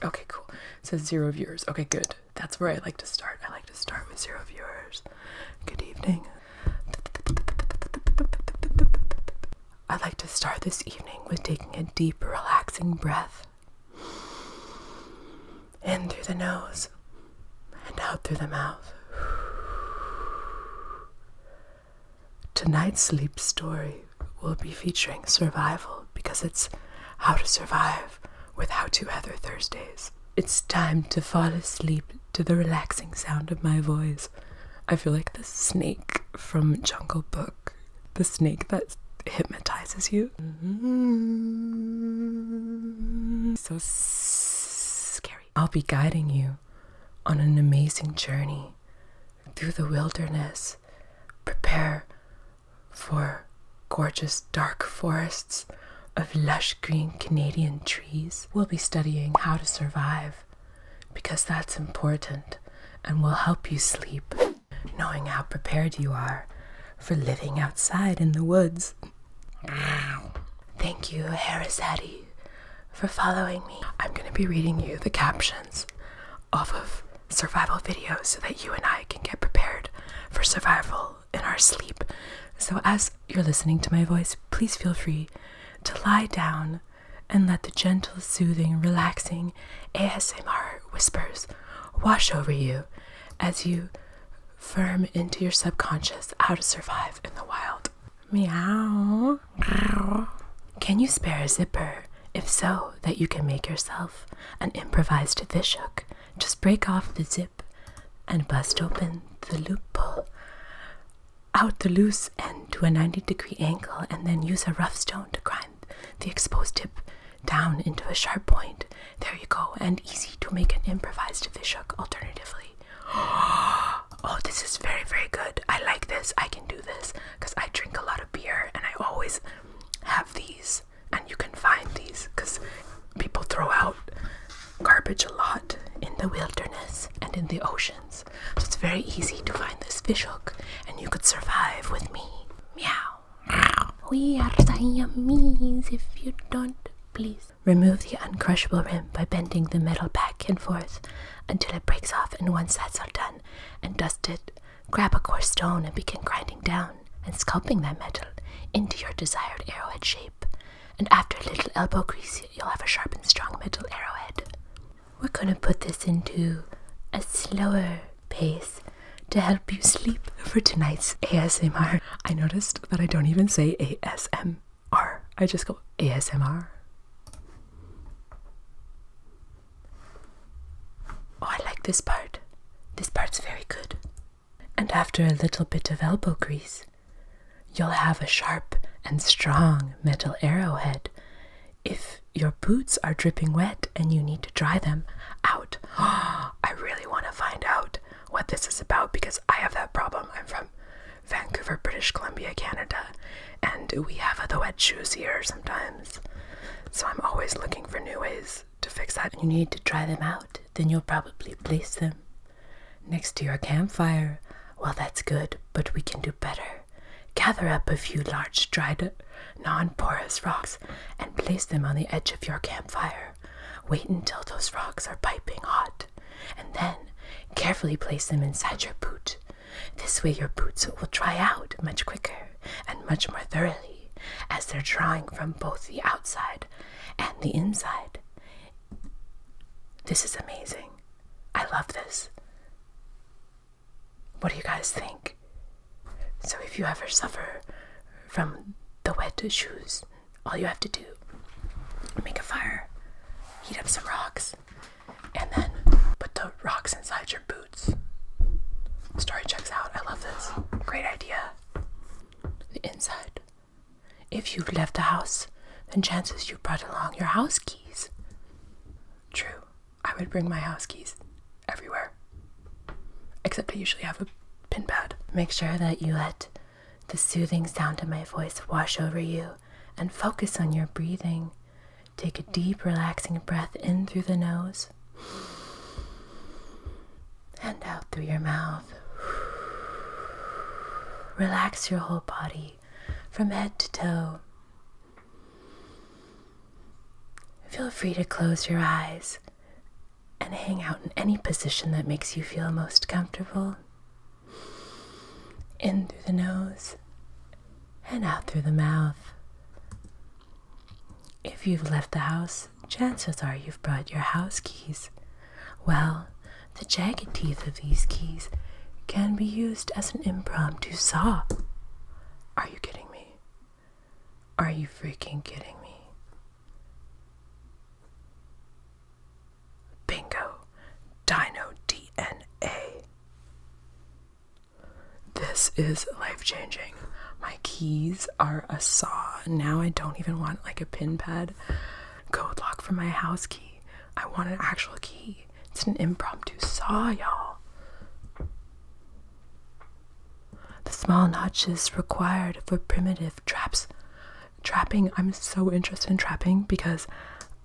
Okay, cool. It says 0 viewers. Okay, good. That's where I like to start. I like to start with 0 viewers. Good evening. I'd like to start this evening with taking a deep, relaxing breath. In through the nose and out through the mouth. Tonight's sleep story will be featuring survival because it's how to survive with How to Heather Thursdays. It's time to fall asleep to the relaxing sound of my voice. I feel like the snake from Jungle Book, the snake that hypnotizes you. So scary. I'll be guiding you on an amazing journey through the wilderness. Prepare for gorgeous dark forests of lush green Canadian trees. We'll be studying how to survive because that's important and will help you sleep, knowing how prepared you are for living outside in the woods. Thank you, Harazadi, for following me. I'm going to be reading you the captions off of survival videos so that you and I can get prepared for survival in our sleep. So as you're listening to my voice, please feel free to lie down and let the gentle, soothing, relaxing ASMR whispers wash over you as you firm into your subconscious how to survive in the wild. Meow. Meow. Can you spare a zipper? If so, that you can make yourself an improvised fish hook. Just break off the zip and bust open the loophole. Out the loose end to a 90-degree angle and then use a rough stone to grind the exposed tip down into a sharp point. There you go, and easy to make an improvised fish hook alternatively. Oh, this is very, very good. I like this. I can do this because I drink a lot of beer and I always have these, and you can find these because people throw out garbage a lot in the wilderness and in the oceans. So it's very easy to find this fish hook and you could survive with me. Meow. Meow. We are Siamese if you don't please. Remove the uncrushable rim by bending the metal back and forth until it breaks off, and once that's all done and dusted, grab a coarse stone and begin grinding down and sculpting that metal into your desired arrowhead shape. And after a little elbow grease, you'll have a sharp and strong metal arrowhead. We're going to put this into a slower pace to help you sleep for tonight's ASMR. I noticed that I don't even say ASMR. I just go ASMR. Oh, I like this part. This part's very good. And after a little bit of elbow grease, you'll have a sharp and strong metal arrowhead. If your boots are dripping wet and you need to dry them out, I really want to find out what this is about because I have that problem. I'm from Vancouver, British Columbia, Canada, and we have the wet shoes here sometimes. So I'm always looking for new ways to fix that. You need to dry them out, then you'll probably place them next to your campfire. Well, that's good, but we can do better. Gather up a few large, dried, non-porous rocks and place them on the edge of your campfire. Wait until those rocks are piping hot, and then carefully place them inside your boot. This way your boots will dry out much quicker and much more thoroughly, as they're drying from both the outside and the inside. This is amazing. I love this. What do you guys think? So if you ever suffer from the wet shoes, all you have to do, make a fire, heat up some rocks, and then put the rocks inside your boots. Story checks out. I love this. Great idea. The inside. If you've left the house, then chances you brought along your house keys. True. I would bring my house keys everywhere. Except I usually have a pin pad. Make sure that you let the soothing sound of my voice wash over you and focus on your breathing. Take a deep, relaxing breath in through the nose and out through your mouth. Relax your whole body from head to toe. Feel free to close your eyes and hang out in any position that makes you feel most comfortable. In through the nose and out through the mouth. If you've left the house, chances are you've brought your house keys. Well, the jagged teeth of these keys can be used as an impromptu saw. Are you kidding me? Are you freaking kidding me? Bingo. Dino DNA. This is life-changing. My keys are a saw. Now I don't even want like a pin pad code lock for my house key. I want an actual key. It's an impromptu saw, y'all. The small notches required for primitive trapping. I'm so interested in trapping because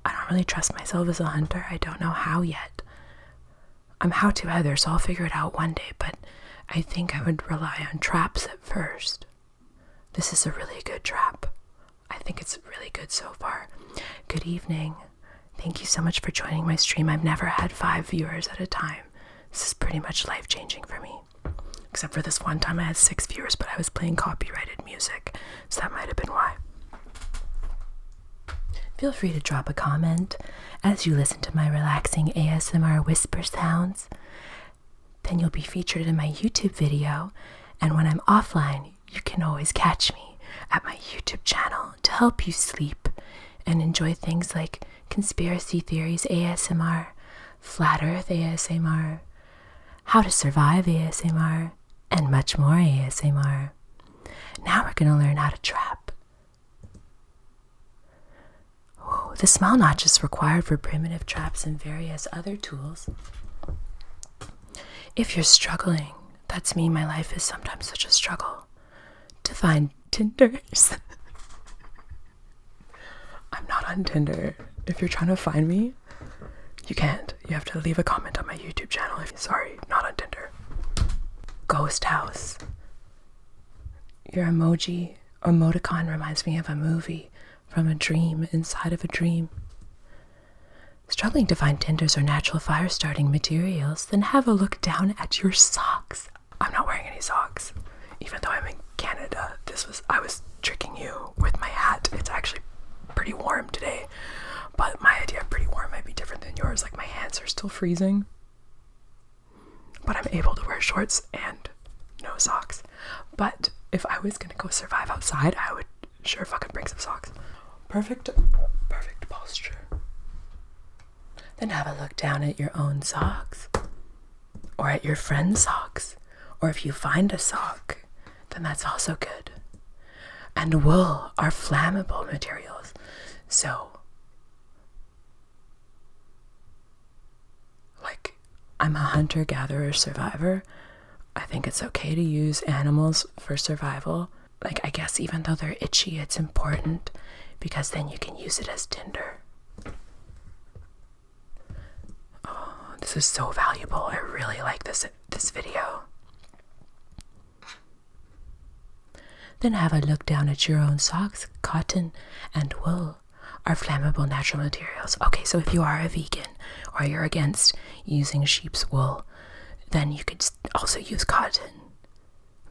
I don't really trust myself as a hunter. I don't know how yet. I'm how to either, so I'll figure it out one day, but I think I would rely on traps at first. This is a really good trap. I think it's really good so far. Good evening. Thank you so much for joining my stream. I've never had 5 viewers at a time. This is pretty much life-changing for me. Except for this one time I had 6 viewers, but I was playing copyrighted music, so that might have been why. Feel free to drop a comment as you listen to my relaxing ASMR whisper sounds. Then you'll be featured in my YouTube video, and when I'm offline, you can always catch me at my YouTube channel to help you sleep and enjoy things like conspiracy theories ASMR, flat earth ASMR, how to survive ASMR, and much more ASMR. Now we're going to learn how to trap. Ooh, the small notch is required for primitive traps and various other tools. If you're struggling, that's me. My life is sometimes such a struggle to find Tinders. I'm not on Tinder. If you're trying to find me, you can't. You have to leave a comment on my YouTube channel. Sorry, not on Tinder. Ghost house. Your emoticon reminds me of a movie from a dream inside of a dream. Struggling to find tinders or natural fire-starting materials? Then have a look down at your socks. I'm not wearing any socks. Even though I'm in Canada, I was tricking you with my hat. It's actually pretty warm today, but my idea of pretty warm might be different than yours. Like, my hands are still freezing, but I'm able to wear shorts and no socks. But if I was gonna go survive outside, I would sure fucking bring some socks. Perfect posture. Then have a look down at your own socks, or at your friend's socks, or if you find a sock, then that's also good. And wool are flammable materials, so like, I'm a hunter-gatherer survivor. I think it's okay to use animals for survival. Like, I guess even though they're itchy, it's important because then you can use it as tinder. Oh, this is so valuable. I really like this video. Then have a look down at your own socks. Cotton and wool are flammable natural materials. Okay, so if you are a vegan or you're against using sheep's wool, then you could also use cotton.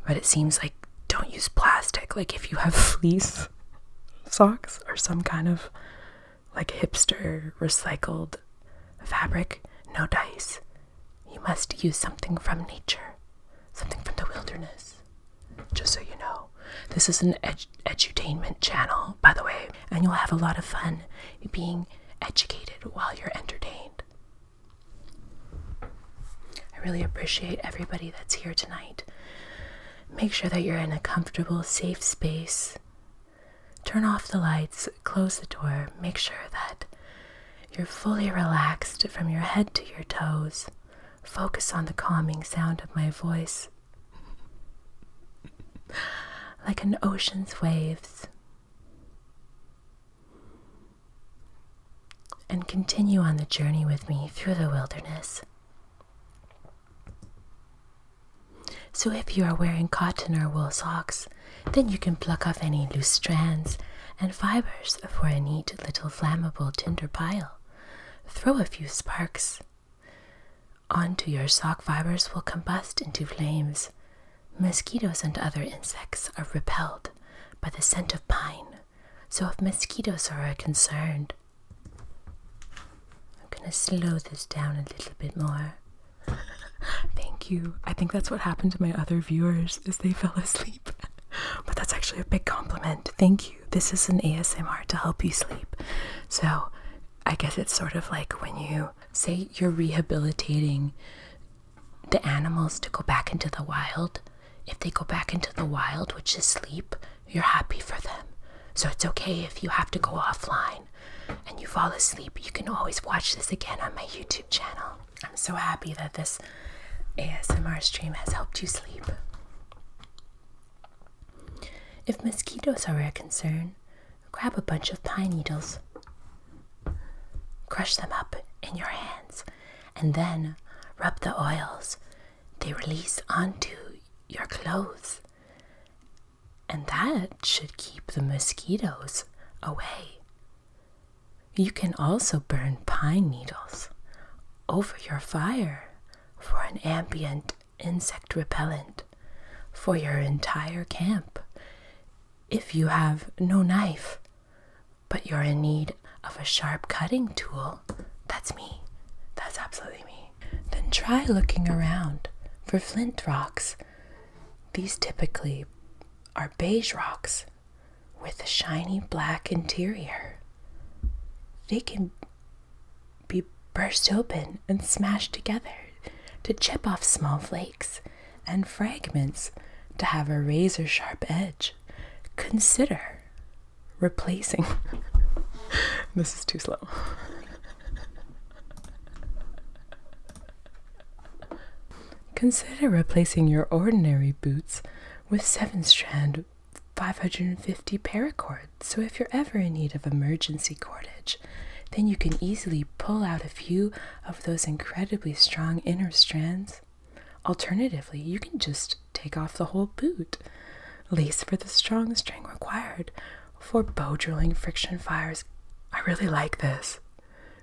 But it seems like don't use plastic. Like, if you have fleece socks or some kind of like hipster recycled fabric, no dice. You must use something from nature, something from the wilderness. Just so you know. This is an edutainment channel, by the way, and you'll have a lot of fun being educated while you're entertained. I really appreciate everybody that's here tonight. Make sure that you're in a comfortable, safe space. Turn off the lights, close the door, make sure that you're fully relaxed from your head to your toes. Focus on the calming sound of my voice. Like an ocean's waves. And continue on the journey with me through the wilderness. So if you are wearing cotton or wool socks, then you can pluck off any loose strands and fibers for a neat little flammable tinder pile. Throw a few sparks onto your sock fibers will combust into flames. Mosquitoes and other insects are repelled by the scent of pine, so if mosquitoes are a concern, I'm gonna slow this down a little bit more. Thank you. I think that's what happened to my other viewers, is they fell asleep. But that's actually a big compliment. Thank you. This is an ASMR to help you sleep. So I guess it's sort of like when you say you're rehabilitating the animals to go back into the wild. If they go back into the wild, which is sleep, you're happy for them. So it's okay if you have to go offline and you fall asleep. You can always watch this again on my YouTube channel. I'm so happy that this ASMR stream has helped you sleep. If mosquitoes are a concern, grab a bunch of pine needles, crush them up in your hands, and then rub the oils they release onto your clothes. And that should keep the mosquitoes away. You can also burn pine needles over your fire for an ambient insect repellent for your entire camp. If you have no knife, but you're in need of a sharp cutting tool, that's me. That's absolutely me. Then try looking around for flint rocks. These typically are beige rocks with a shiny black interior. They can be burst open and smashed together to chip off small flakes and fragments to have a razor sharp edge. Consider replacing this is too slow. Consider replacing your ordinary boots with 7-strand 550 paracord. So if you're ever in need of emergency cordage, then you can easily pull out a few of those incredibly strong inner strands. Alternatively, you can just take off the whole boot. Lace for the strong string required for bow drilling friction fires. I really like this.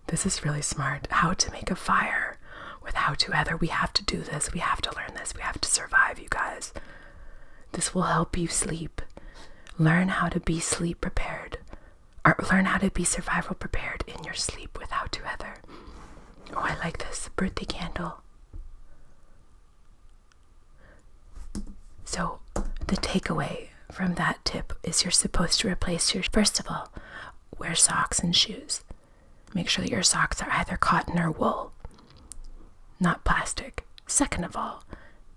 This is really smart. How to make a fire with how to ether. We have to do this. We have to learn this. We have to survive, you guys. This will help you sleep. Learn how to be sleep prepared. Or learn how to be survival prepared in your sleep with how to ether. Oh, I like this. Birthday candle. So the takeaway from that tip is you're supposed to replace your, first of all, wear socks and shoes. Make sure that your socks are either cotton or wool, not plastic. Second of all,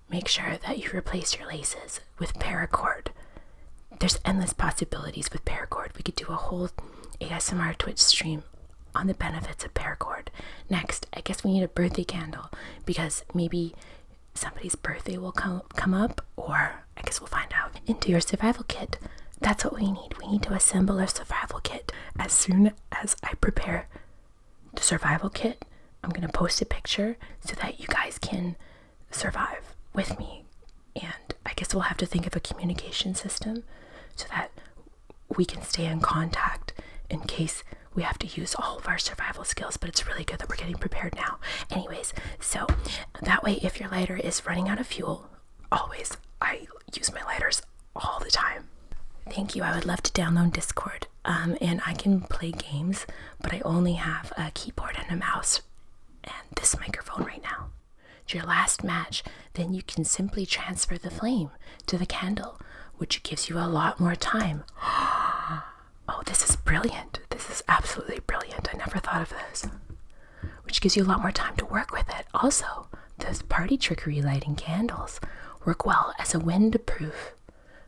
make sure that you replace your laces with paracord. There's endless possibilities with paracord. We could do a whole ASMR Twitch stream on the benefits of paracord. Next, I guess we need a birthday candle because maybe somebody's birthday will come up, or I guess we'll find out. Into your survival kit. That's what we need. We need to assemble our survival kit. As soon as I prepare the survival kit, I'm going to post a picture so that you guys can survive with me. And I guess we'll have to think of a communication system so that we can stay in contact in case we have to use all of our survival skills. But it's really good that we're getting prepared now. Anyways, so that way if your lighter is running out of fuel, always, I use my lighters all the time. Thank you. I would love to download Discord and I can play games, but I only have a keyboard and a mouse and this microphone right now. To your last match, then you can simply transfer the flame to the candle, which gives you a lot more time. Oh, this is brilliant. This is absolutely brilliant. I never thought of this. Which gives you a lot more time to work with it. Also, those party trickery lighting candles work well as a wind-proof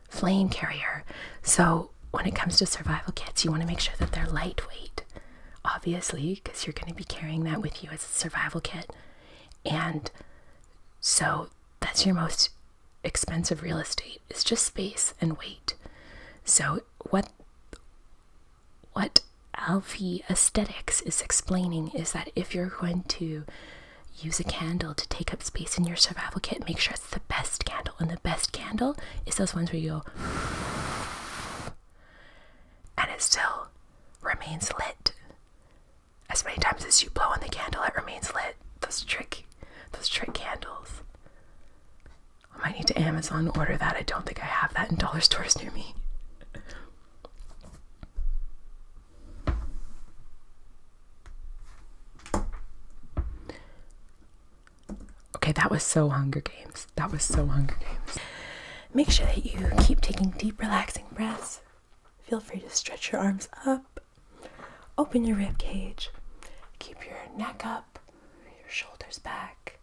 flame carrier. So when it comes to survival kits, you want to make sure that they're lightweight, obviously, because you're going to be carrying that with you as a survival kit. And so that's your most expensive real estate. It's just space and weight. So what Alfie Aesthetics is explaining is that if you're going to use a candle to take up space in your survival kit, make sure it's the best candle. And the best candle is those ones where you go and it still remains lit. As many times as you blow on the candle, it remains lit. Those Amazon order that. I don't think I have that in dollar stores near me. Okay, that was so Hunger Games. That was so Hunger Games. Make sure that you keep taking deep, relaxing breaths. Feel free to stretch your arms up. Open your rib cage. Keep your neck up, your shoulders back,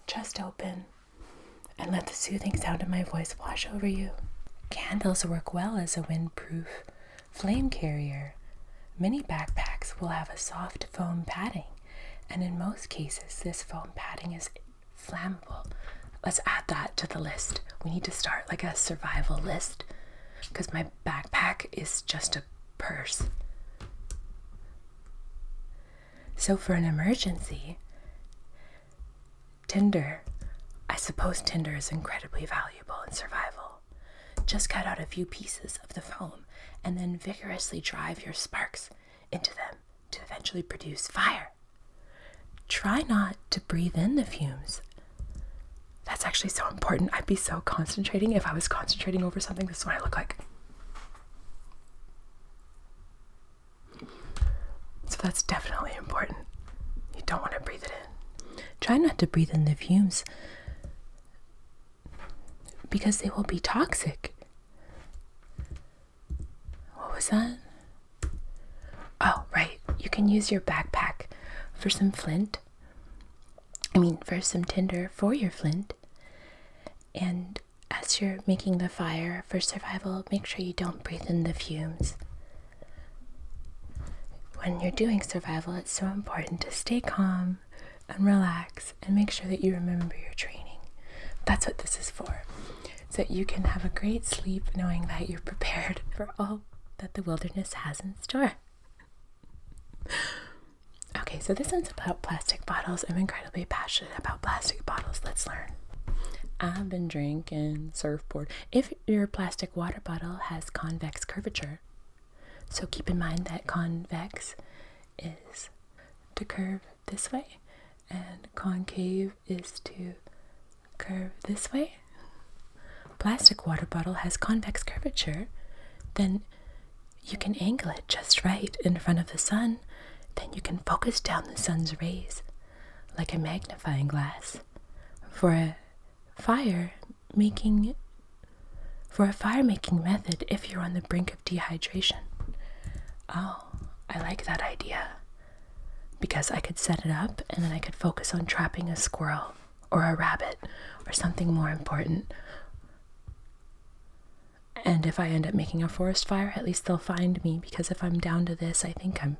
chest open, and let the soothing sound of my voice wash over you. Candles work well as a windproof flame carrier. Many backpacks will have a soft foam padding, and in most cases, this foam padding is flammable. Let's add that to the list. We need to start like a survival list, because my backpack is just a purse. So for an emergency, tinder. I suppose tinder is incredibly valuable in survival. Just cut out a few pieces of the foam and then vigorously drive your sparks into them to eventually produce fire. Try not to breathe in the fumes. That's actually so important. I'd be so concentrating. If I was concentrating over something, this is what I look like. So that's definitely important. You don't want to breathe it in. Try not to breathe in the fumes because they will be toxic. What was that? Oh, right. You can use your backpack for some for some tinder for your flint. And as you're making the fire for survival, make sure you don't breathe in the fumes. When you're doing survival, it's so important to stay calm and relax and make sure that you remember your training. That's what this is for, so that you can have a great sleep knowing that you're prepared for all that the wilderness has in store. Okay, so this one's about plastic bottles. I'm incredibly passionate about plastic bottles. Let's learn. I've been drinking surfboard. If your plastic water bottle has convex curvature, so keep in mind that convex is to curve this way and concave is to curve this way. Plastic water bottle has convex curvature, then you can angle it just right in front of the sun. Then you can focus down the sun's rays like a magnifying glass for a fire making method if you're on the brink of dehydration. Oh, I like that idea, because I could set it up and then I could focus on trapping a squirrel or a rabbit or something more important. And if I end up making a forest fire, at least they'll find me, because if I'm down to this, I think I'm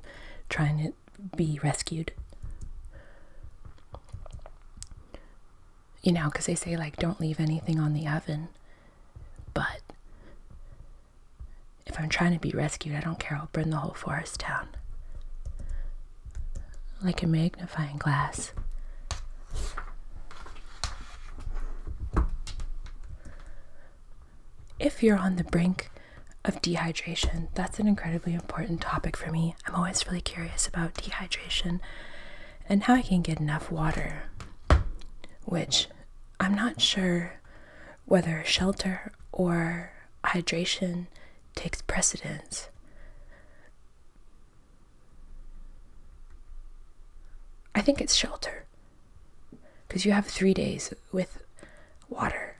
trying to be rescued. You know, because they say, like, don't leave anything on the oven. But if I'm trying to be rescued, I don't care. I'll burn the whole forest down. Like a magnifying glass. If you're on the brink of dehydration, that's an incredibly important topic for me. I'm always really curious about dehydration and how I can get enough water, which I'm not sure whether shelter or hydration takes precedence. I think it's shelter, because you have 3 days with water.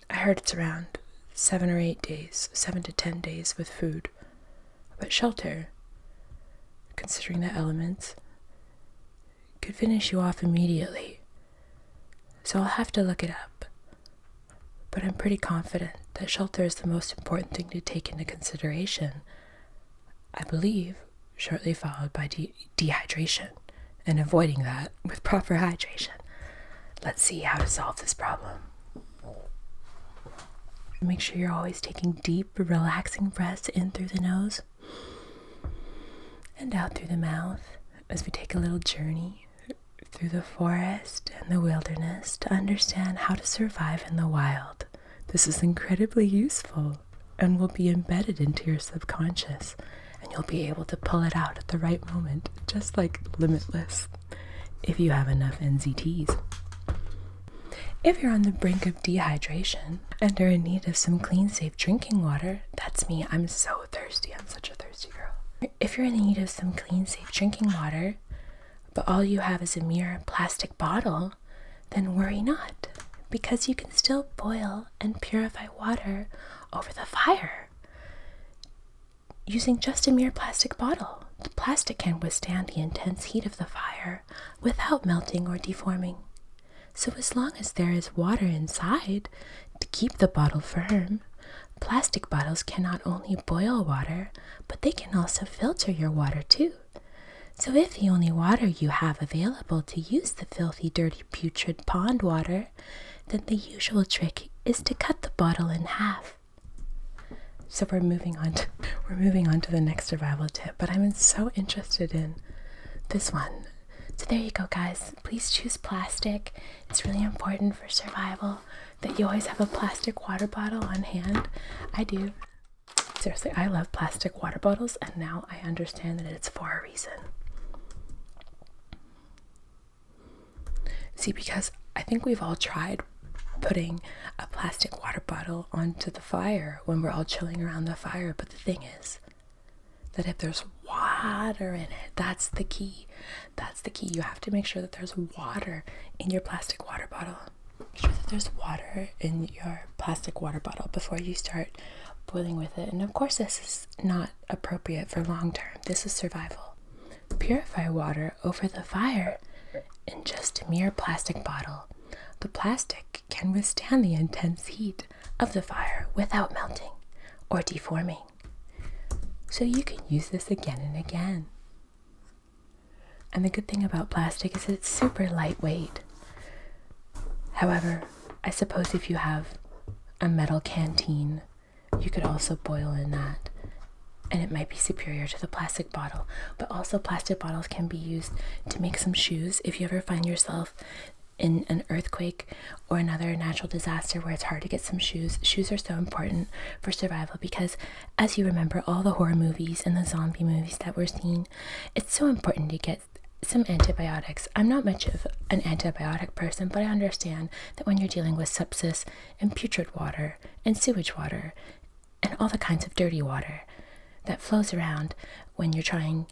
I heard it's around 7 or 8 days, 7 to 10 days with food. But shelter, considering the elements, could finish you off immediately. So I'll have to look it up. But I'm pretty confident that shelter is the most important thing to take into consideration. I believe shortly followed by dehydration, and avoiding that with proper hydration. Let's see how to solve this problem. Make sure you're always taking deep, relaxing breaths in through the nose and out through the mouth as we take a little journey through the forest and the wilderness to understand how to survive in the wild. This is incredibly useful and will be embedded into your subconscious, and you'll be able to pull it out at the right moment, just like Limitless, if you have enough NZTs. If you're on the brink of dehydration and are in need of some clean, safe drinking water, that's me. I'm so thirsty. I'm such a thirsty girl. If you're in need of some clean, safe drinking water, but all you have is a mere plastic bottle, then worry not, because you can still boil and purify water over the fire using just a mere plastic bottle. The plastic can withstand the intense heat of the fire without melting or deforming. So as long as there is water inside to keep the bottle firm, plastic bottles can not only boil water, but they can also filter your water too. So if the only water you have available to use the filthy, dirty, putrid pond water, then the usual trick is to cut the bottle in half. So we're moving on to the next survival tip, but I'm so interested in this one. So there you go, guys. Please choose plastic. It's really important for survival that you always have a plastic water bottle on hand. I do. Seriously, I love plastic water bottles, and now I understand that it's for a reason. See, because I think we've all tried putting a plastic water bottle onto the fire when we're all chilling around the fire, but the thing is that if there's water in it, that's the key. You have to make sure that there's water in your plastic water bottle. Make sure that there's water in your plastic water bottle before you start boiling with it. And of course, this is not appropriate for long term. This is survival. Purify water over the fire in just a mere plastic bottle. The plastic can withstand the intense heat of the fire without melting or deforming. So you can use this again and again. And the good thing about plastic is that it's super lightweight. However, I suppose if you have a metal canteen, you could also boil in that, and it might be superior to the plastic bottle. But also plastic bottles can be used to make some shoes if you ever find yourself in an earthquake or another natural disaster where it's hard to get some shoes. Shoes are so important for survival because, as you remember, all the horror movies and the zombie movies that we're seeing, it's so important to get some antibiotics. I'm not much of an antibiotic person, but I understand that when you're dealing with sepsis and putrid water and sewage water and all the kinds of dirty water that flows around when you're trying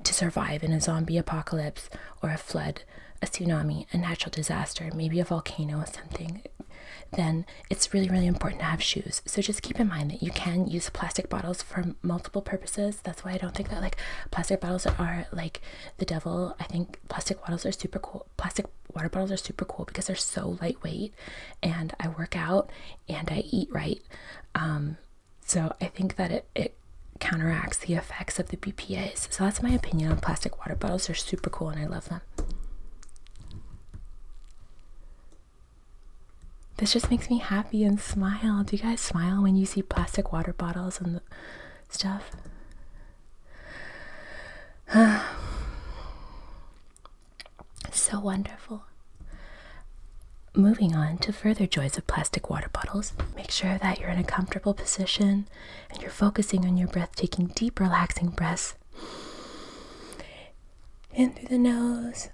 to survive in a zombie apocalypse or a flood, a tsunami, a natural disaster, maybe a volcano or something, then it's really, really important to have shoes. So just keep in mind that you can use plastic bottles for multiple purposes. That's why I don't think that like plastic bottles are like the devil. I think plastic bottles are super cool. Plastic water bottles are super cool because they're so lightweight, and I work out and I eat right. So I think that it counteracts the effects of the BPAs. So that's my opinion on plastic water bottles. They're super cool and I love them. This just makes me happy and smile. Do you guys smile when you see plastic water bottles and the stuff? So wonderful. Moving on to further joys of plastic water bottles. Make sure that you're in a comfortable position and you're focusing on your breath, taking deep, relaxing breaths in through the nose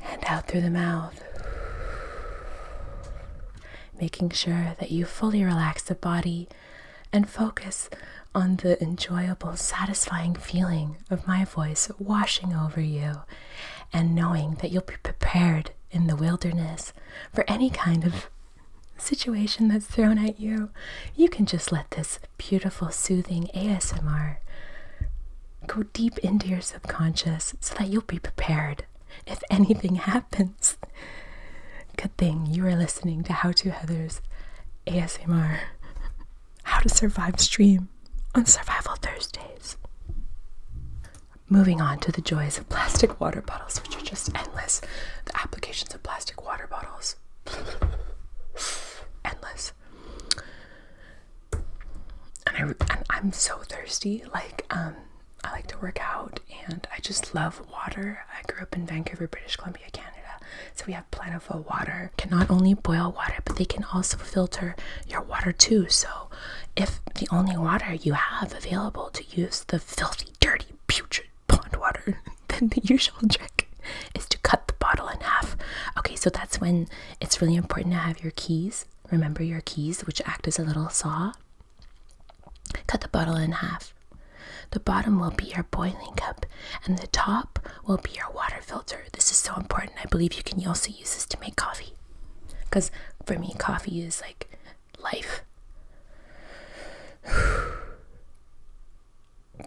and out through the mouth. Making sure that you fully relax the body and focus on the enjoyable, satisfying feeling of my voice washing over you, and knowing that you'll be prepared in the wilderness for any kind of situation that's thrown at you. You can just let this beautiful, soothing ASMR go deep into your subconscious so that you'll be prepared if anything happens. Good thing you are listening to How to Heather's ASMR How to Survive stream on Survival Thursdays. Moving on to the joys of plastic water bottles, which are just endless. The applications of plastic water bottles. Endless. And I'm so thirsty. I like to work out and I just love water. I grew up in Vancouver, British Columbia, Canada. So we have plentiful water. Can not only boil water, but they can also filter your water too. So if the only water you have available to use the filthy, dirty, putrid pond water, then the usual trick is to cut the bottle in half. Okay, So that's when it's really important to have your keys. Remember your keys, which act as a little saw. Cut the bottle in half. The bottom will be your boiling cup, and the top will be your water filter. This is so important. I believe you can also use this to make coffee. Because for me, coffee is like life.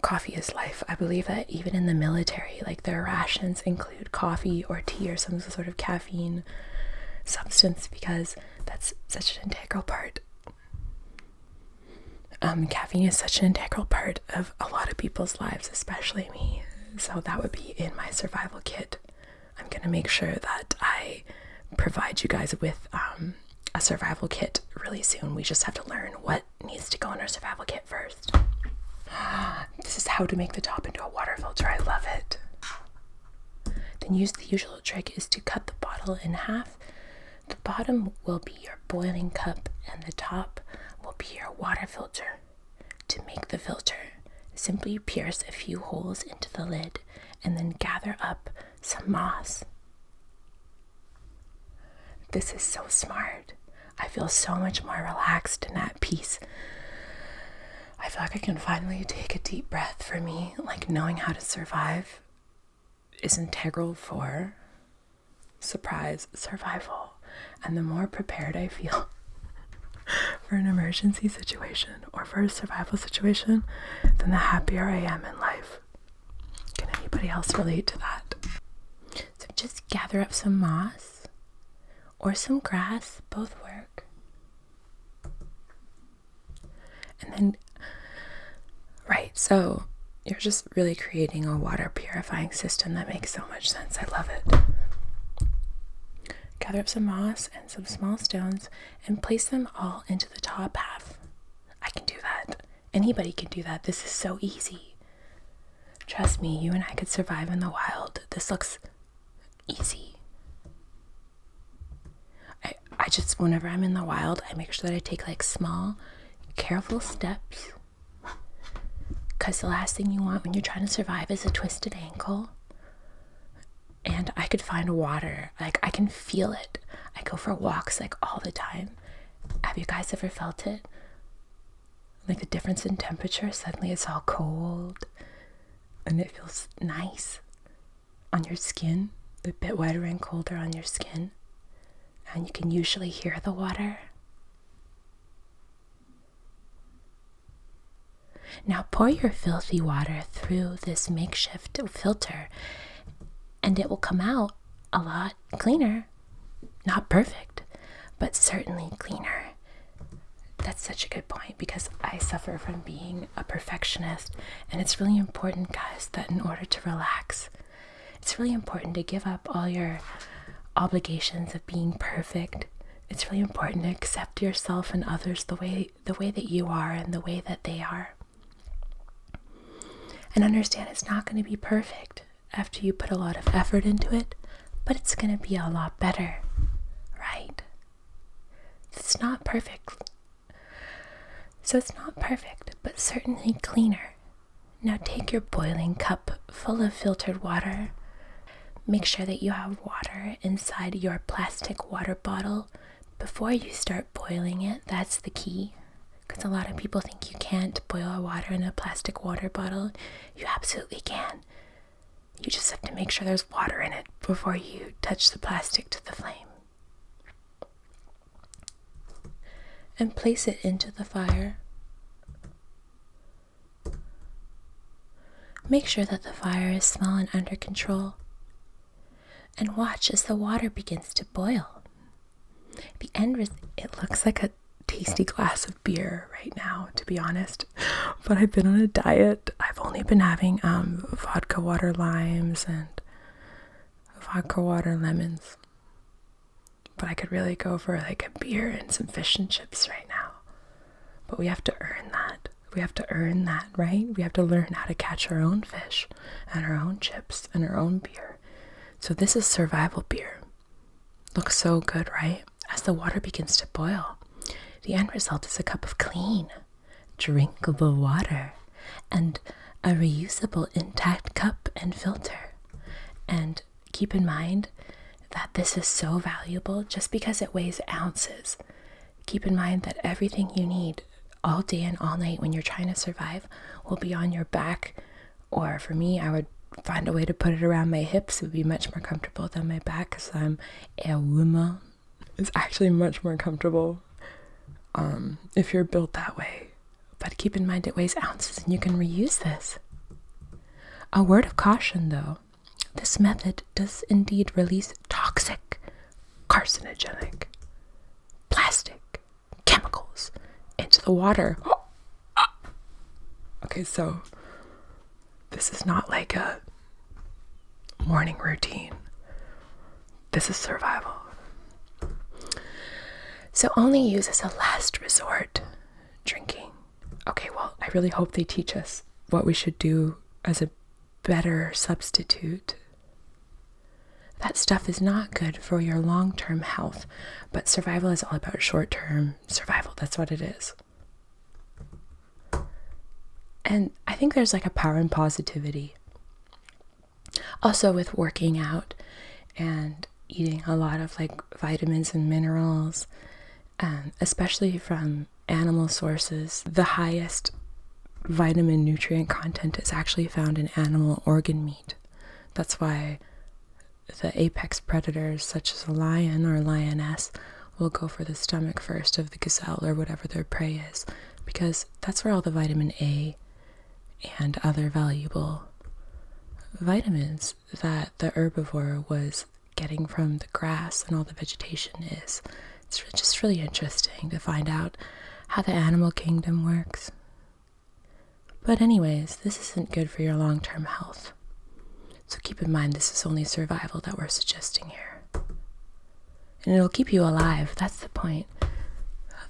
Coffee is life. I believe that even in the military, like their rations include coffee or tea or some sort of caffeine substance, because that's such an integral part. Caffeine is such an integral part of a lot of people's lives, especially me. So that would be in my survival kit. I'm going to make sure that I provide you guys with a survival kit really soon. We just have to learn what needs to go in our survival kit first. This is how to make the top into a water filter. I love it. Then the usual trick is to cut the bottle in half. The bottom will be your boiling cup and the top will be your water filter. To make the filter, simply pierce a few holes into the lid and then gather up some moss. This is so smart. I feel so much more relaxed and at peace. I feel like I can finally take a deep breath. For me, like knowing how to survive is integral for survival. And the more prepared I feel for an emergency situation or for a survival situation, then the happier I am in life. Can anybody else relate to that? So just gather up some moss or some grass, both work. And then, right, so you're just really creating a water purifying system that makes so much sense. I love it. Gather up some moss and some small stones and place them all into the top half. I can do that. Anybody can do that. This is so easy. Trust me, you and I could survive in the wild. This looks easy. I just, whenever I'm in the wild, I make sure that I take like small, careful steps. Because the last thing you want when you're trying to survive is a twisted ankle. And I could find water, like I can feel it. I go for walks like all the time. Have you guys ever felt it? Like the difference in temperature, suddenly it's all cold and it feels nice on your skin, a bit wetter and colder on your skin. And you can usually hear the water. Now pour your filthy water through this makeshift filter and it will come out a lot cleaner. Not perfect, but certainly cleaner. That's such a good point because I suffer from being a perfectionist, and it's really important, guys, that in order to relax, it's really important to give up all your obligations of being perfect. It's really important to accept yourself and others the way that you are and the way that they are. And understand it's not going to be perfect after you put a lot of effort into it, but it's going to be a lot better, right? It's not perfect. So it's not perfect, but certainly cleaner. Now take your boiling cup full of filtered water. Make sure that you have water inside your plastic water bottle before you start boiling it. That's the key. Because a lot of people think you can't boil water in a plastic water bottle. You absolutely can. You just have to make sure there's water in it before you touch the plastic to the flame. And place it into the fire. Make sure that the fire is small and under control. And watch as the water begins to boil. The end it looks like a tasty glass of beer right now, to be honest, but I've been on a diet. I've only been having vodka water limes and vodka water lemons, but I could really go for like a beer and some fish and chips right now. But we have to earn that. We have to earn that, right? We have to learn how to catch our own fish and our own chips and our own beer. So this is survival beer. Looks so good, right? As the water begins to boil, the end result is a cup of clean, drinkable water and a reusable intact cup and filter. And keep in mind that this is so valuable just because it weighs ounces. Keep in mind that everything you need all day and all night when you're trying to survive will be on your back, or for me, I would find a way to put it around my hips. It would be much more comfortable than my back because I'm a woman. It's actually much more comfortable if you're built that way. But keep in mind it weighs ounces and you can reuse this. A word of caution though, this method does indeed release toxic, carcinogenic, plastic chemicals into the water. Okay, so this is not like a morning routine. This is survival. So only use as a last resort drinking. Okay, well, I really hope they teach us what we should do as a better substitute. That stuff is not good for your long-term health, but survival is all about short-term survival. That's what it is. And I think there's like a power in positivity. Also with working out and eating a lot of like vitamins and minerals, especially from animal sources. The highest vitamin nutrient content is actually found in animal organ meat. That's why the apex predators such as a lion or a lioness will go for the stomach first of the gazelle or whatever their prey is, because that's where all the vitamin A and other valuable vitamins that the herbivore was getting from the grass and all the vegetation is. It's just really interesting to find out how the animal kingdom works. But anyways, this isn't good for your long-term health. So keep in mind this is only survival that we're suggesting here. And it'll keep you alive, that's the point.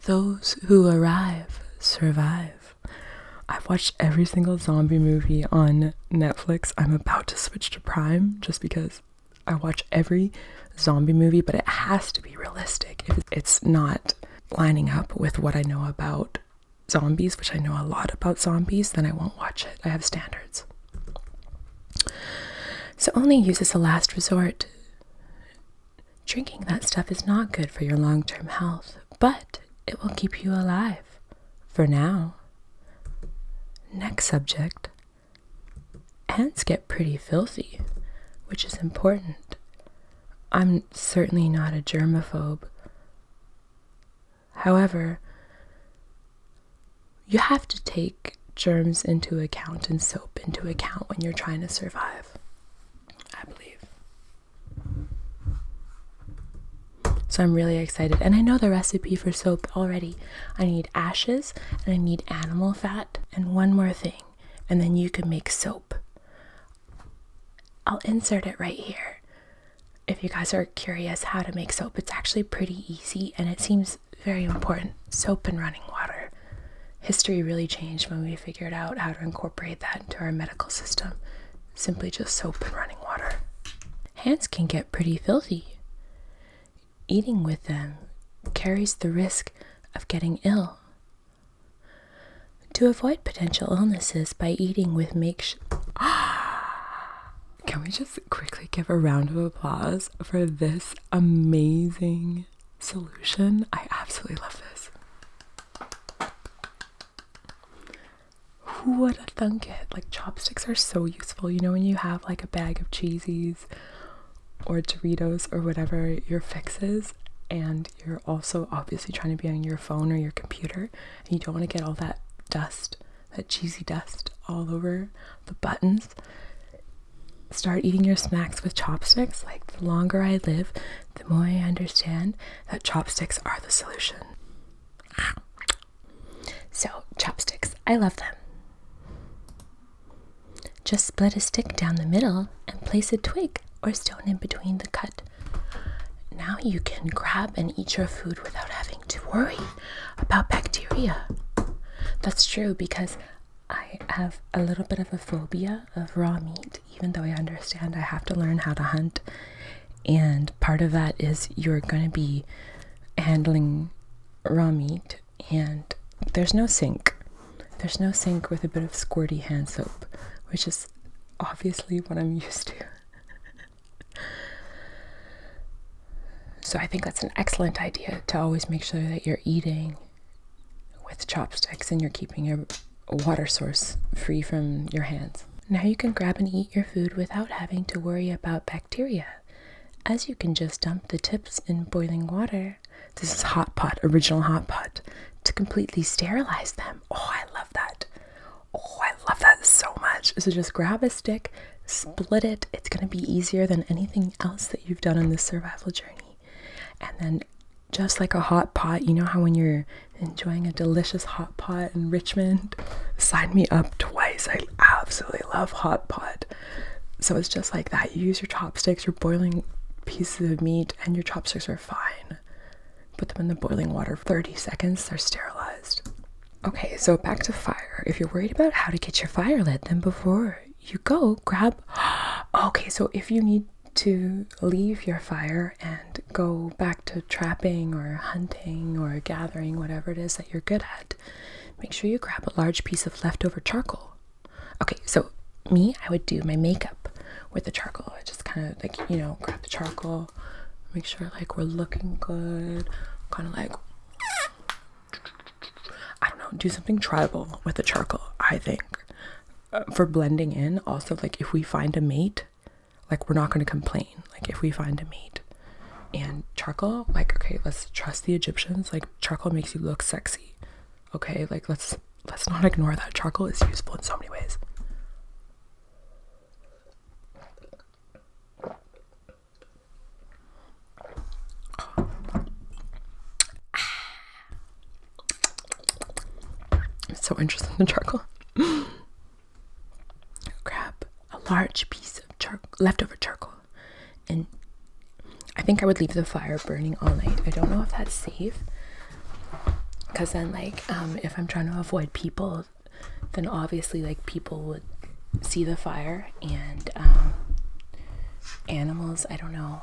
Those who arrive survive. I've watched every single zombie movie on Netflix. I'm about to switch to Prime just because I watch every zombie movie, but it has to be realistic. If it's not lining up with what I know about zombies, which I know a lot about zombies, then I won't watch it. I have standards. So only use as a last resort. Drinking that stuff is not good for your long-term health, but it will keep you alive for now. Next subject. Hands get pretty filthy, which is important. I'm certainly not a germaphobe. However, you have to take germs into account and soap into account when you're trying to survive, I believe. So I'm really excited. And I know the recipe for soap already. I need ashes and I need animal fat and one more thing. And then you can make soap. I'll insert it right here. If you guys are curious how to make soap, it's actually pretty easy and it seems very important. Soap and running water. History really changed when we figured out how to incorporate that into our medical system. Simply just soap and running water. Hands can get pretty filthy. Eating with them carries the risk of getting ill. To avoid potential illnesses by eating with Can we just quickly give a round of applause for this amazing solution? I absolutely love this. Who would have thunk it? Like, chopsticks are so useful. You know, when you have like a bag of cheesies or Doritos or whatever your fix is, and you're also obviously trying to be on your phone or your computer, and you don't want to get all that dust, that cheesy dust all over the buttons. Start eating your snacks with chopsticks. Like, the longer I live, the more I understand that chopsticks are the solution. So, chopsticks, I love them. Just split a stick down the middle and place a twig or stone in between the cut. Now you can grab and eat your food without having to worry about bacteria. That's true, because I have a little bit of a phobia of raw meat, even though I understand I have to learn how to hunt. And part of that is you're going to be handling raw meat, and there's no sink. There's no sink with a bit of squirty hand soap, which is obviously what I'm used to. So I think that's an excellent idea, to always make sure that you're eating with chopsticks and you're keeping your water source free from your hands. Now you can grab and eat your food without having to worry about bacteria, as you can just dump the tips in boiling water. This is hot pot, original hot pot, to completely sterilize them. Oh, I love that. Oh, I love that so much. So just grab a stick, split it. It's going to be easier than anything else that you've done on this survival journey. And then just like a hot pot, you know how when you're enjoying a delicious hot pot in Richmond? Sign me up twice. I absolutely love hot pot. So it's just like that. You use your chopsticks, you're boiling pieces of meat, and your chopsticks are fine. Put them in the boiling water for 30 seconds, they're sterilized. Okay, so back to fire. If you're worried about how to get your fire lit, then before you go, grab... Okay, so if you need to leave your fire and go back to trapping or hunting or gathering, whatever it is that you're good at, make sure you grab a large piece of leftover charcoal. Okay, so me, I would do my makeup with the charcoal. I just kind of like, you know, grab the charcoal, make sure like we're looking good, kind of like, I don't know, do something tribal with the charcoal, I think, for blending in. Also, like if we find a mate, like we're not going to complain. Like if we find a mate and charcoal, like, okay, let's trust the Egyptians. Like charcoal makes you look sexy. Okay, like let's not ignore that. Charcoal is useful in so many ways. It's so interesting, the charcoal. Grab a large piece of leftover charcoal, and I think I would leave the fire burning all night. I don't know if that's safe, because then like if I'm trying to avoid people, then obviously like people would see the fire, and animals, I don't know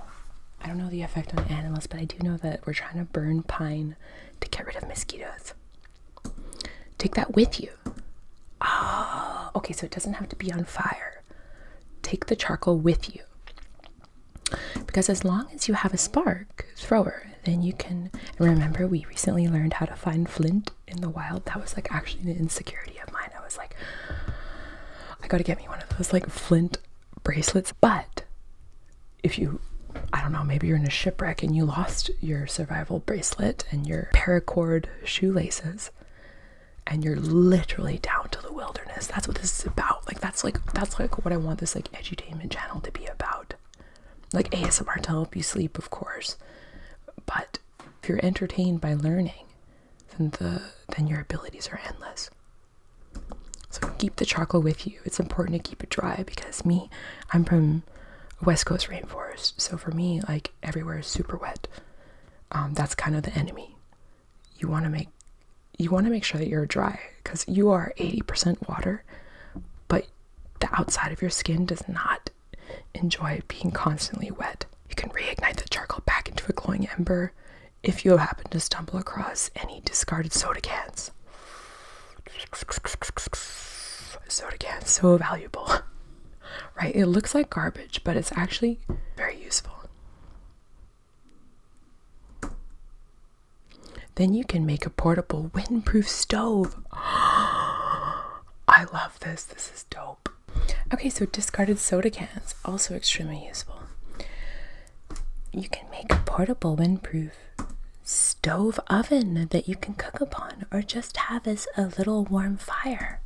the effect on animals, but I do know that we're trying to burn pine to get rid of mosquitoes. Take that with you. Oh, okay, so it doesn't have to be on fire. Take the charcoal with you, because as long as you have a spark thrower, then you can. And remember, we recently learned how to find flint in the wild. That was like actually an insecurity of mine. I was like, I gotta get me one of those like flint bracelets. But if you, I don't know, maybe you're in a shipwreck and you lost your survival bracelet and your paracord shoelaces, and you're literally down to the wilderness. That's what this is about. Like that's like what I want this like edutainment channel to be about. Like ASMR to help you sleep, of course, but if you're entertained by learning, then your abilities are endless. So keep the charcoal with you. It's important to keep it dry, because I'm from West Coast rainforest, so for me, like everywhere is super wet. That's kind of the enemy. You want to make sure that you're dry, because you are 80% water, but the outside of your skin does not enjoy being constantly wet. You can reignite the charcoal back into a glowing ember if you happen to stumble across any discarded soda cans. Soda cans, so valuable. Right? It looks like garbage, but it's actually very useful. Then you can make a portable windproof stove. I love this. This is dope. Okay, so discarded soda cans, also extremely useful. You can make a portable windproof stove oven that you can cook upon, or just have as a little warm fire.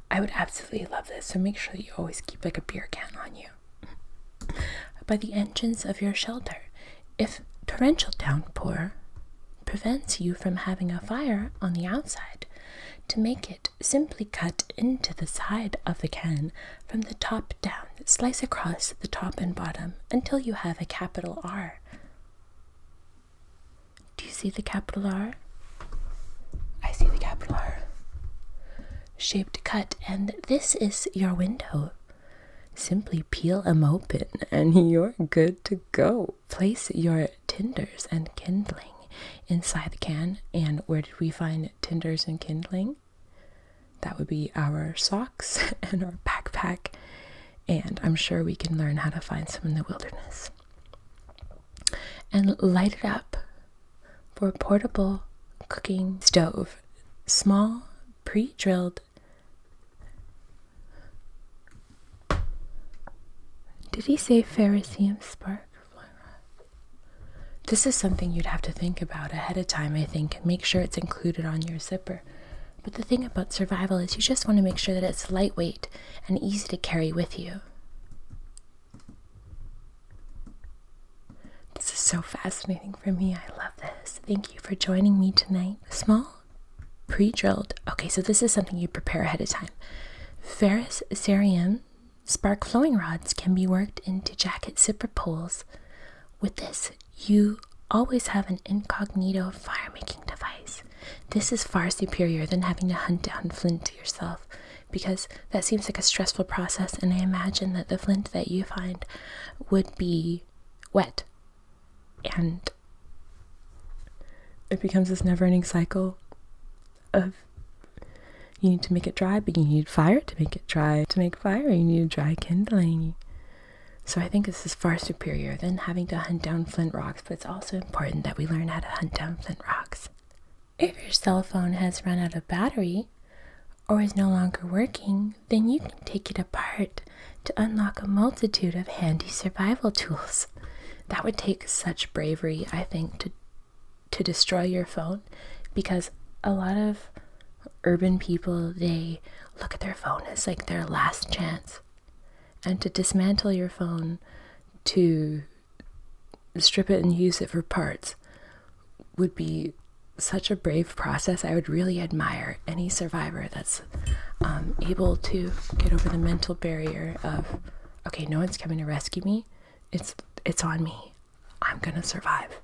I would absolutely love this. So make sure that you always keep like a beer can on you by the entrance of your shelter. If torrential downpour prevents you from having a fire on the outside, to make it, simply cut into the side of the can from the top down. Slice across the top and bottom until you have a capital R. Do you see the capital R? I see the capital R. Shaped cut, and this is your window. Simply peel them open and you're good to go. Place your tinders and kindling inside the can. And where did we find tinders and kindling? That would be our socks and our backpack, and I'm sure we can learn how to find some in the wilderness. and light it up for a portable cooking stove. Small, pre-drilled. Did he say ferricium spark? This is something you'd have to think about ahead of time, I think, and make sure it's included on your zipper. But the thing about survival is you just want to make sure that it's lightweight and easy to carry with you. This is so fascinating for me. I love this. Thank you for joining me tonight. Small, pre-drilled. Okay, so this is something you prepare ahead of time. Ferrous cerium spark flowing rods can be worked into jacket zipper pulls. With this, you always have an incognito fire-making device. This is far superior than having to hunt down flint yourself, because that seems like a stressful process, and I imagine that the flint that you find would be wet, and it becomes this never-ending cycle of you need to make it dry, but you need fire to make it dry. To make fire, you need dry kindling. So I think this is far superior than having to hunt down flint rocks, but it's also important that we learn how to hunt down flint rocks. If your cell phone has run out of battery or is no longer working, then you can take it apart to unlock a multitude of handy survival tools. That would take such bravery, I think, to destroy your phone, because a lot of urban people, they look at their phone as like their last chance. And to dismantle your phone, to strip it and use it for parts, would be such a brave process. I would really admire any survivor that's able to get over the mental barrier of, okay, no one's coming to rescue me. It's on me. I'm gonna survive.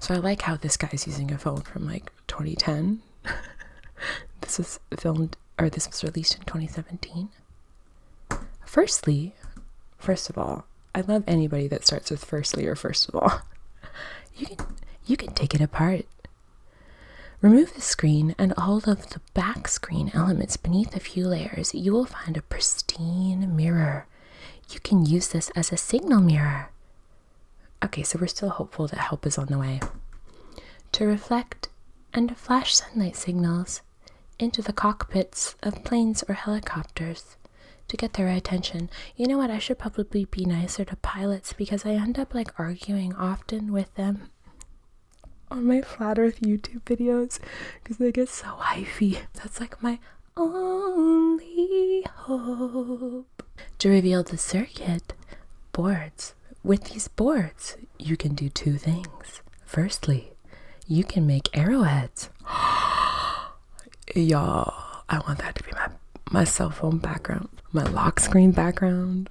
So I like how this guy's using a phone from like 2010. This was released in 2017. First of all, I love anybody that starts with firstly or first of all. You can take it apart. Remove the screen and all of the back screen elements beneath a few layers. You will find a pristine mirror. You can use this as a signal mirror. Okay, so we're still hopeful that help is on the way. To reflect and to flash sunlight signals into the cockpits of planes or helicopters to get their attention. You know what? I should probably be nicer to pilots, because I end up like arguing often with them on my Flat Earth YouTube videos because they get so hyphy. That's like my only hope. To reveal the circuit boards. With these boards, you can do two things. Firstly, you can make arrowheads. Y'all, I want that to be my cell phone background, my lock screen background.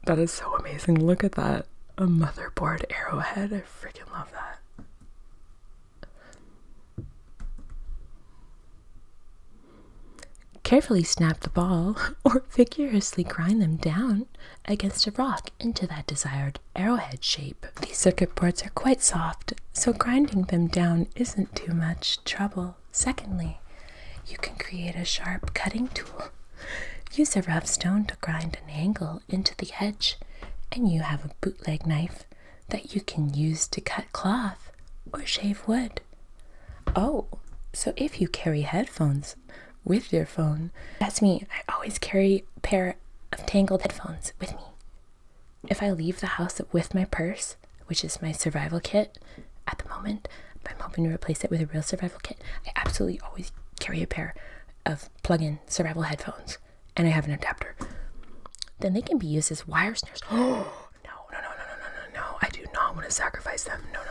That is so amazing. Look at that. A motherboard arrowhead. I freaking love that. Carefully snap the ball or vigorously grind them down against a rock into that desired arrowhead shape. These circuit boards are quite soft, so grinding them down isn't too much trouble. Secondly, you can create a sharp cutting tool. Use a rough stone to grind an angle into the edge, and you have a bootleg knife that you can use to cut cloth or shave wood. Oh, so if you carry headphones with your phone, that's me. I always carry a pair of tangled headphones with me. If I leave the house with my purse, which is my survival kit at the moment, but I'm hoping to replace it with a real survival kit, I absolutely always carry a pair of plug-in survival headphones, and I have an adapter. Then they can be used as wire snares. Oh, no. I do not want to sacrifice them. No.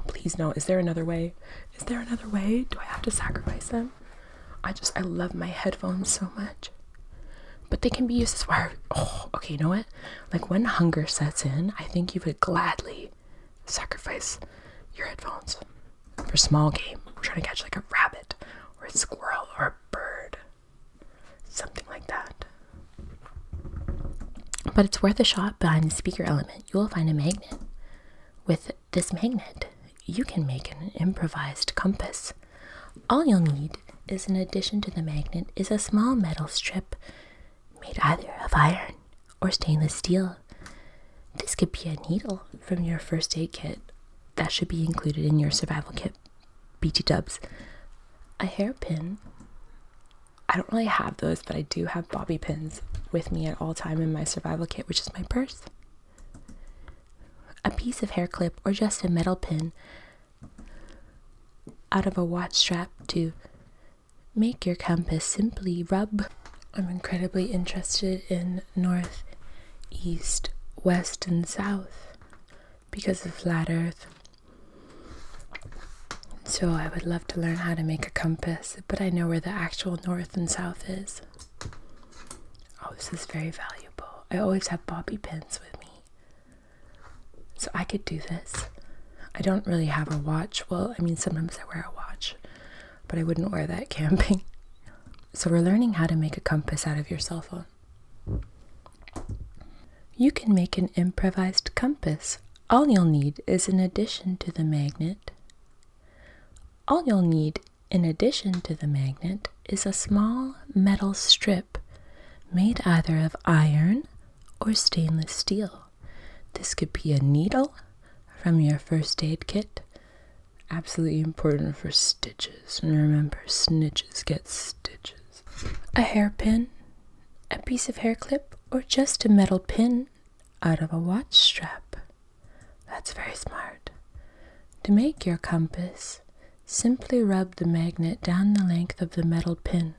Please, no. Is there another way? Do I have to sacrifice them? I love my headphones so much. But they can be used as wire. Oh, okay, you know what? Like when hunger sets in, I think you would gladly sacrifice your headphones for small game. We're trying to catch like a rabbit or a squirrel or a bird. Something like that. But it's worth a shot behind the speaker element. You will find a magnet. With this magnet, you can make an improvised compass. All you'll need is, in addition to the magnet, is a small metal strip made either of iron or stainless steel. This could be a needle from your first aid kit. That should be included in your survival kit. BT dubs. A hairpin. I don't really have those, but I do have bobby pins with me at all time in my survival kit, which is my purse. A piece of hair clip or just a metal pin out of a watch strap to make your compass simply rub. I'm incredibly interested in north, east, west, and south because of flat earth. So I would love to learn how to make a compass, but I know where the actual north and south is. Oh, this is very valuable. I always have bobby pins with me, so I could do this. I don't really have a watch. Well, I mean, sometimes I wear a watch, but I wouldn't wear that camping. So we're learning how to make a compass out of your cell phone. You can make an improvised compass. All you'll need is in addition to the magnet is a small metal strip made either of iron or stainless steel. This could be a needle from your first aid kit. Absolutely important for stitches. And remember, snitches get stitches. A hairpin, a piece of hair clip, or just a metal pin out of a watch strap. That's very smart. To make your compass, simply rub the magnet down the length of the metal pin.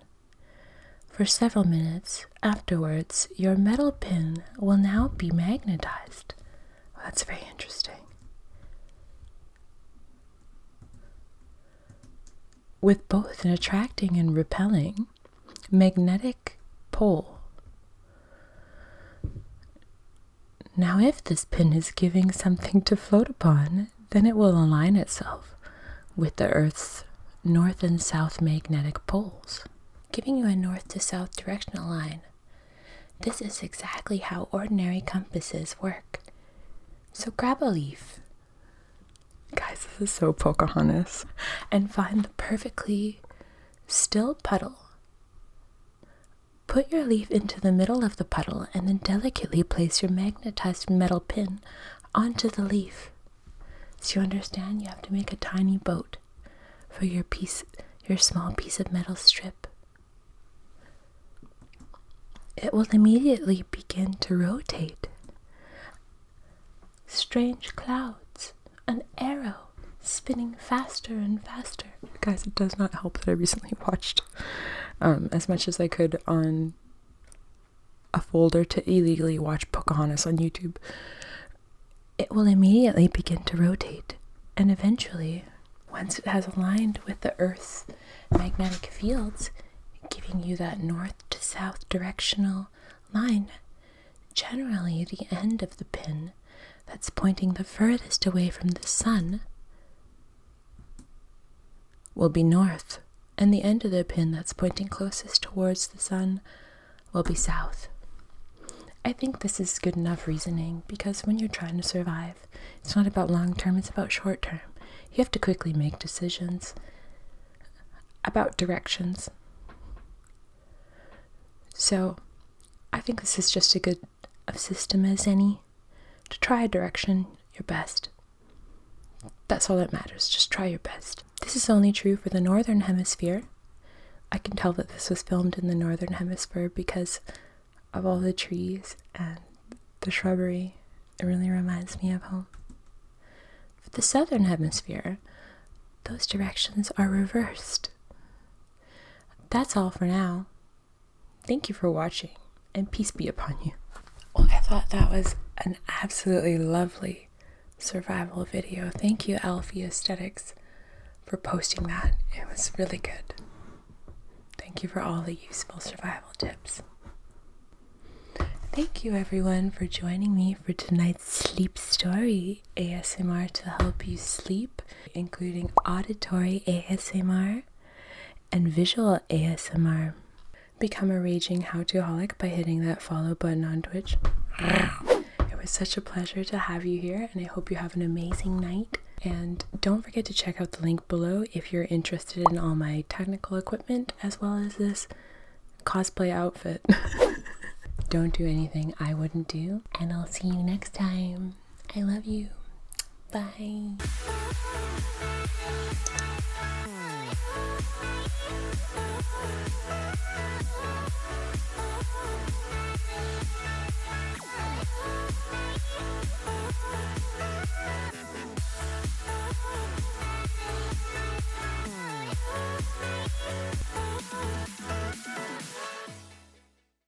For several minutes afterwards, your metal pin will now be magnetized. Well, that's very interesting. With both an attracting and repelling magnetic pole. Now, if this pin is giving something to float upon, then it will align itself with the Earth's north and south magnetic poles, giving you a north to south directional line. This is exactly how ordinary compasses work. So grab a leaf. Guys, this is so Pocahontas. And find the perfectly still puddle. Put your leaf into the middle of the puddle and then delicately place your magnetized metal pin onto the leaf. So you understand, you have to make a tiny boat for your small piece of metal strip. It will immediately begin to rotate. Strange clouds, an arrow spinning faster and faster. Guys, it does not help that I recently watched as much as I could on a folder to illegally watch Pocahontas on YouTube. It will immediately begin to rotate, and eventually, once it has aligned with the Earth's magnetic fields, giving you that north to south directional line, generally the end of the pin that's pointing the furthest away from the sun will be north, and the end of the pin that's pointing closest towards the sun will be south. I think this is good enough reasoning because when you're trying to survive, it's not about long term, it's about short term. You have to quickly make decisions about directions. So I think this is just as good a system as any to try a direction your best. That's all that matters, just try your best. This is only true for the northern hemisphere. I can tell that this was filmed in the northern hemisphere because of all the trees and the shrubbery. It really reminds me of home. For the southern hemisphere, those directions are reversed. That's all for now. Thank you for watching, and peace be upon you. Well, I thought that was an absolutely lovely survival video. Thank you, Alfie Aesthetics, for posting that. It was really good. Thank you for all the useful survival tips. Thank you everyone for joining me for tonight's sleep story ASMR to help you sleep, including auditory ASMR and visual ASMR. Become a raging how-to-holic by hitting that follow button on Twitch. It was such a pleasure to have you here, and I hope you have an amazing night. And don't forget to check out the link below if you're interested in all my technical equipment as well as this cosplay outfit. don't do anything I wouldn't do. And I'll see you next time. I love you. Bye.